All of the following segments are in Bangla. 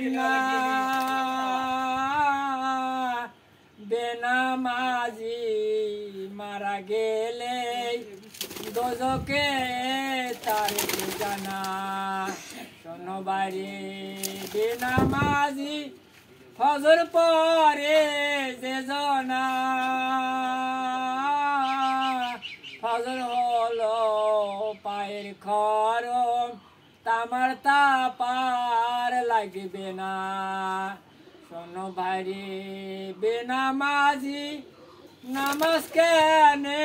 না বেনামাজি মারা গেলে দোজকে তার ঠিকানা শোনো বাড়ি বেনামাজি ফজর পরে যে জনা ফজর হলো পায়ের খরম তামার তাপার লাগবে না শোনো ভাইরে বেনামাজি নামাজ কেনে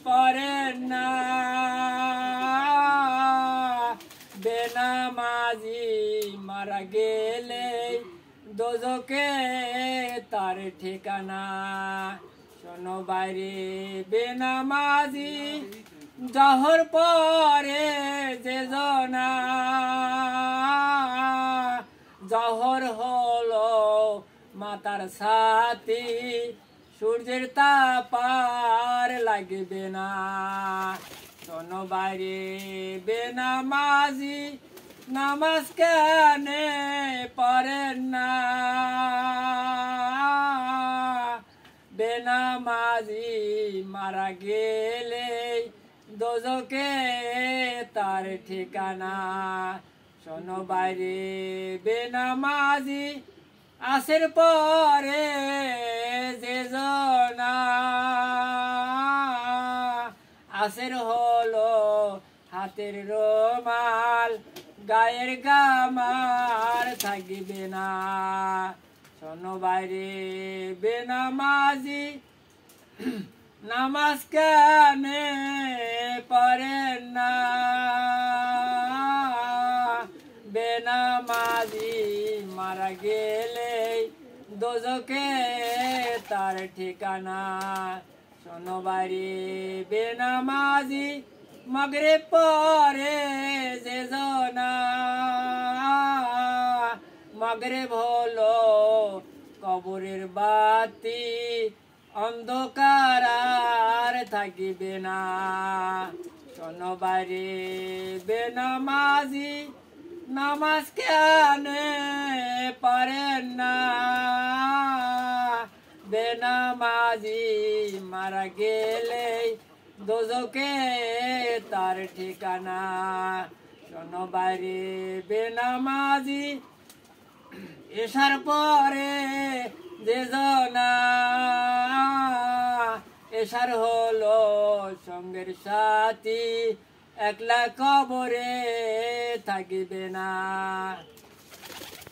পড়ে না বেনামাজি মারা গেলে দোজকে তার ঠিকানা শোনো বাইরে বেনামাজি জহর পরে যে জনা জহর হলো মাতার সাথী সূর্যের তাপার লাগবে না শোনো বাইরে বেনামাজি নামাজ কেনে পড়েন না বেনামাজি মারা গেলে দোজকে তার ঠিকানা শোনো বাইরে বেনামাজি আসের পরে যে জনা আসের হলো হাতের রোমাল গায়ের গামার থাকবে না শোনো বাইরে বেনামাজি নামাজ কেনে পড়েন না বেনামাজি মারা গেলে দোজকে তার ঠিকানা শোনো বাইরে বেনামাজি মাগরিব পরে যে জনা মাগরিব হলো কবরের বাতি অন্ধকার আর থাকিবে না শোনো বাইরে বেনামাজি নামাজ কেনে পড়েন না বেনামাজি মারা গেলে দোজকে তার ঠিকানা শোনো বাইরে বেনামাজি এসার পরে যে জনা এসার হলো সঙ্গের সাথী একলা কবরে থাকিবে না।